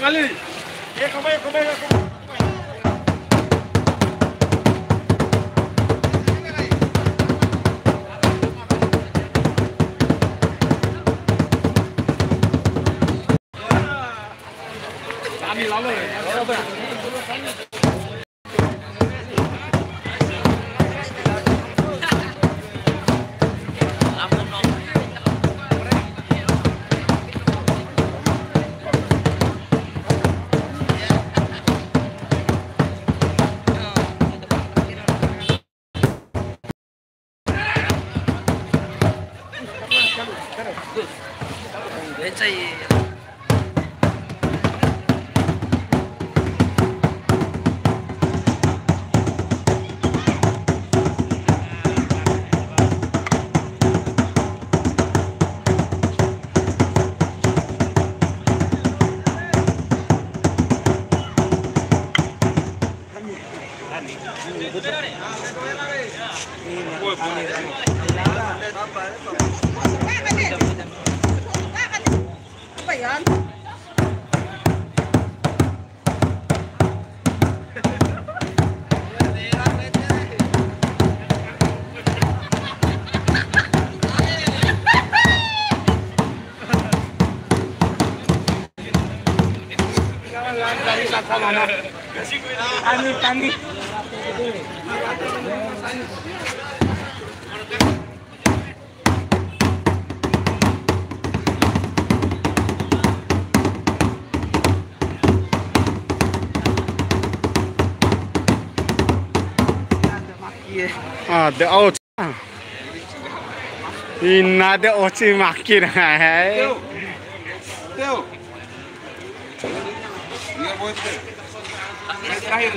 kali. Kembali. Kami lalu ya. Apa yan? Tani. Ada oci. Ini ada oci makin hai. Teo. Dia buat deh. Terakhir.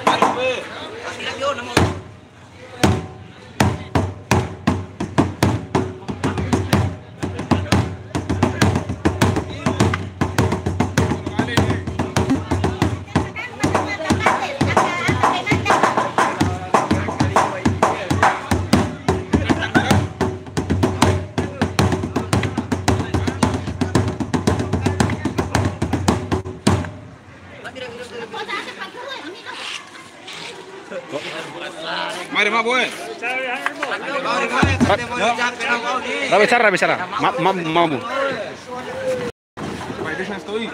Mari be. Mari ma boy. Rabi cara. Mau. Vai deixa eu estou aí.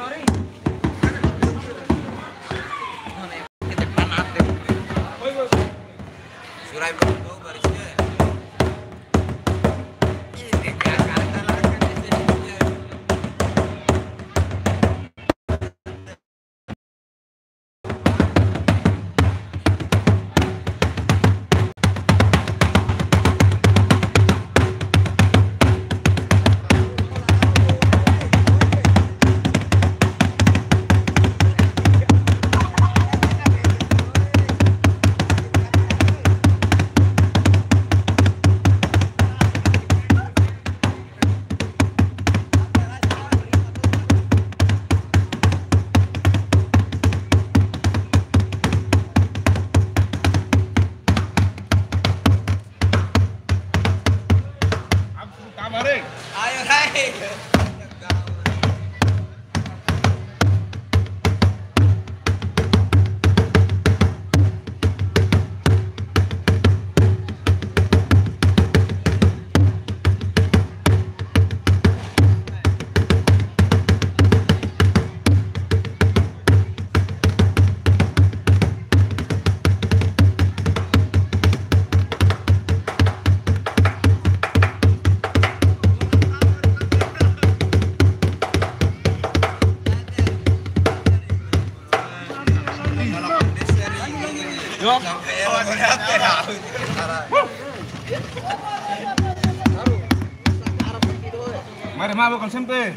Mari mabuk con siempre.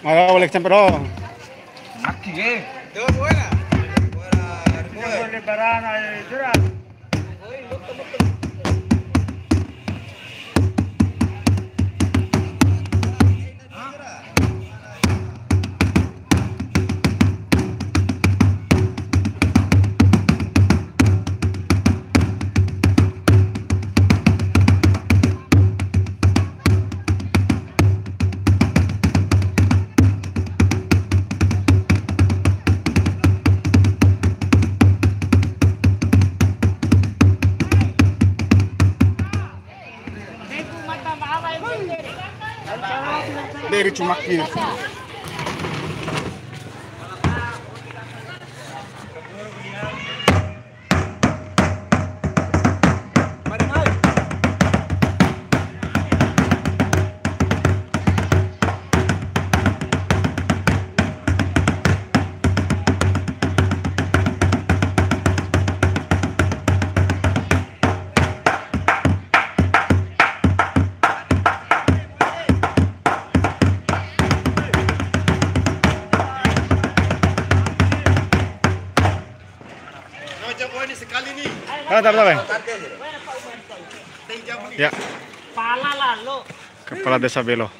Mau boleh campur. Aquí eh. Yo buena. Dari cuma kini. Ya. Kepala Desa Belo.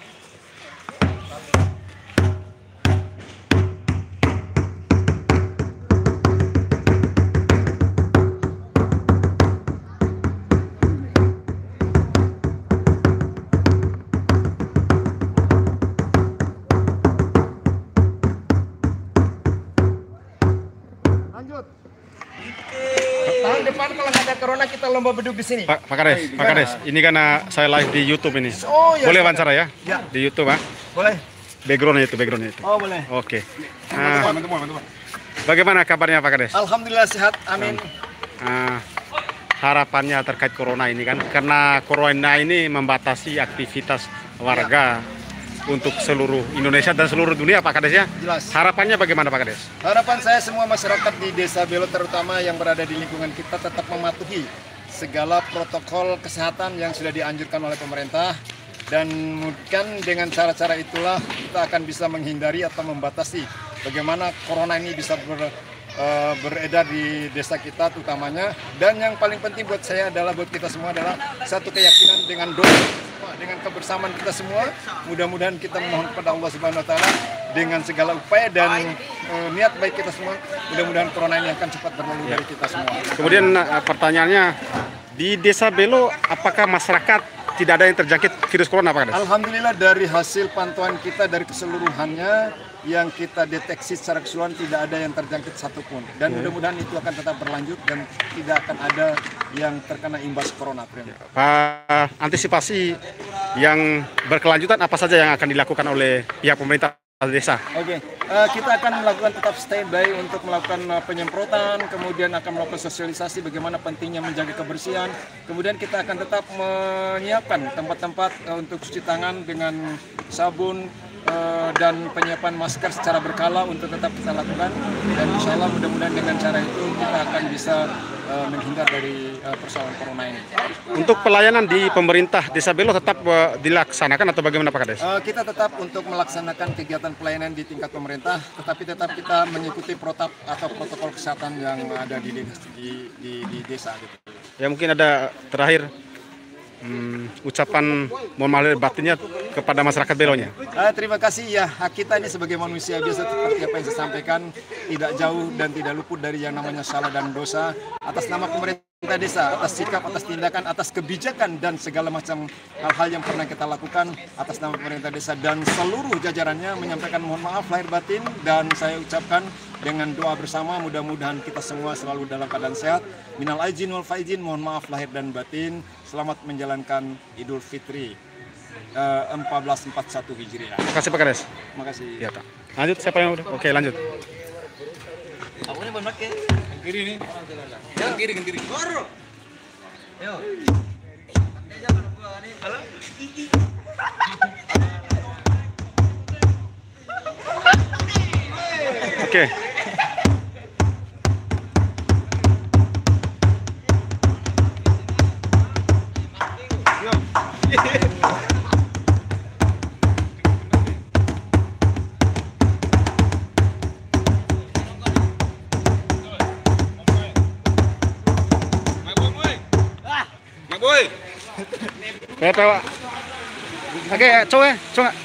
Tahun depan kalau nggak ada corona kita lomba beduk di sini. Pak Kades, ini kan saya live di YouTube ini. Oh, ya, boleh wawancara ya? Ya. Di YouTube, Pak? Boleh. Backgroundnya itu. Oh, boleh. Oke. Mantap. Bagaimana kabarnya Pak Kades? Alhamdulillah sehat. Amin. Harapannya terkait corona ini kan, karena corona ini membatasi aktivitas warga untuk seluruh Indonesia dan seluruh dunia, Pak Kades ya. Jelas. Harapannya bagaimana Pak Kades? Harapan saya semua masyarakat di Desa Belo terutama yang berada di lingkungan kita tetap mematuhi segala protokol kesehatan yang sudah dianjurkan oleh pemerintah, dan mungkin dengan cara-cara itulah kita akan bisa menghindari atau membatasi bagaimana corona ini bisa beredar di desa kita terutamanya. Dan yang paling penting buat saya adalah, buat kita semua adalah satu keyakinan dengan doa, dengan kebersamaan kita semua. Mudah-mudahan kita memohon kepada Allah Subhanahu wa taala dengan segala upaya dan niat baik kita semua, mudah-mudahan corona ini akan cepat berlalu dari kita semua. Kemudian pertanyaannya, di Desa Belo apakah masyarakat tidak ada yang terjangkit virus corona, Pak Kades? Alhamdulillah dari hasil pantauan kita dari keseluruhannya yang kita deteksi secara keseluruhan tidak ada yang terjangkit satupun, dan mudah-mudahan itu akan tetap berlanjut dan tidak akan ada yang terkena imbas corona. Pak, antisipasi yang berkelanjutan apa saja yang akan dilakukan oleh pihak pemerintah desa? Oke, kita akan melakukan tetap standby untuk melakukan penyemprotan, kemudian akan melakukan sosialisasi bagaimana pentingnya menjaga kebersihan, kemudian kita akan tetap menyiapkan tempat-tempat untuk cuci tangan dengan sabun, dan penyiapan masker secara berkala untuk tetap kita lakukan, dan insya Allah mudah-mudahan dengan cara itu kita akan bisa menghindar dari persoalan corona ini. Untuk pelayanan di pemerintah Desa Belo tetap dilaksanakan atau bagaimana Pak Kades? Kita tetap untuk melaksanakan kegiatan pelayanan di tingkat pemerintah, tetapi tetap kita mengikuti protap atau protokol kesehatan yang ada di desa. Gitu. Ya, mungkin ada terakhir ucapan mohon maaf lahir batinnya kepada masyarakat Belonya. Terima kasih ya, kita ini sebagai manusia biasa seperti apa yang saya sampaikan, tidak jauh dan tidak luput dari yang namanya salah dan dosa. Atas nama pemerintah desa, atas sikap, atas tindakan, atas kebijakan dan segala macam hal-hal yang pernah kita lakukan, atas nama pemerintah desa dan seluruh jajarannya menyampaikan mohon maaf lahir batin, dan saya ucapkan dengan doa bersama mudah-mudahan kita semua selalu dalam keadaan sehat. Minal aizin wal faizin, mohon maaf lahir dan batin. Selamat menjalankan Idul Fitri 1441 Hijriah. Terima kasih Pak Kades. Terima kasih. Ya, tak. Lanjut, siapa yang udah? Oke, lanjut. Aku ini benar ke? Kiri nih. Jangan kiri. Baru. Ayo. Halo. Oke. Oke, coba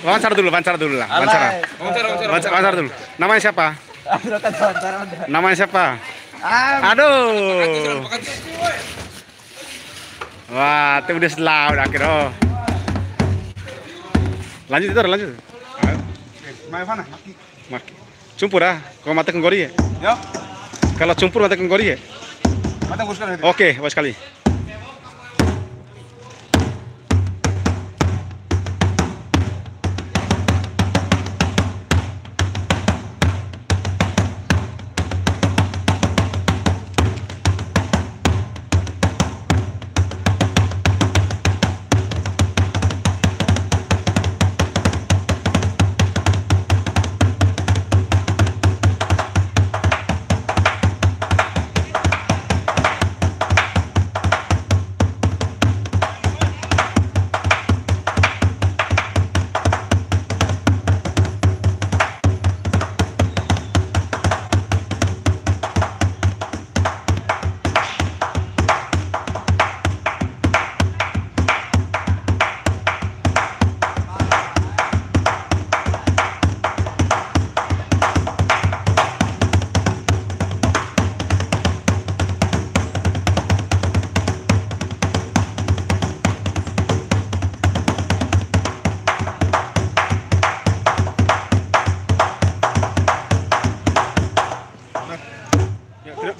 wawancara dulu lah. Wawancara dulu. Namanya siapa? Namanya siapa? Aduh. Wah, itu udah selau akhirnya. Lanjut. Mai mana? Maki. Cumpur kau mata kenggori ya? Ya. Kalau cumpur mata kenggori ya? Mata gue sekali. Oke, sekali.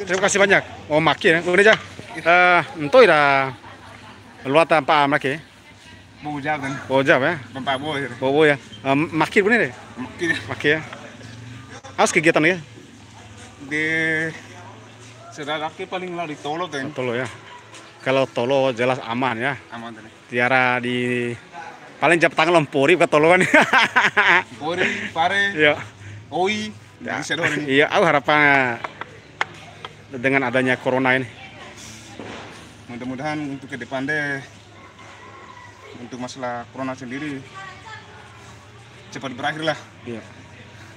terima kasih banyak. Oh maki ya, ini aja. Entoi dah luat apa maki? Mau jalan. Oh jawab ya. Bapak boy. Bobo ya. Maki bener deh. Maki ya. Harus kegiatan ya. Di sudah kaki paling lari tolo kan. Tolo ya. Kalau tolo jelas aman ya. Aman tadi. Tiara di paling jam tangan lempuri ke tolo kan. Pori, pare. Iya. Oi. Ya. Bisa dong. Iya, aku harapan dengan adanya corona ini. Mudah-mudahan untuk ke depan deh, untuk masalah corona sendiri cepat berakhir lah. Iya.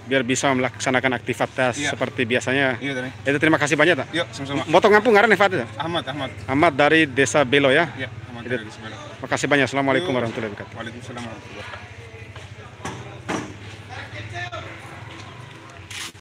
Biar bisa melaksanakan aktivitas Iya. seperti biasanya. Iya tadi. Itu terima kasih banyak tak. Yuk sama-sama. Motong ngampung ngaran Fat ya? Ahmad. Ahmad dari Desa Belo ya. Iya, Ahmad Itu. dari sebelah. Makasih banyak. Assalamualaikum Yuk. warahmatullahi wabarakatuh. Waalaikumsalam warahmatullahi wabarakatuh.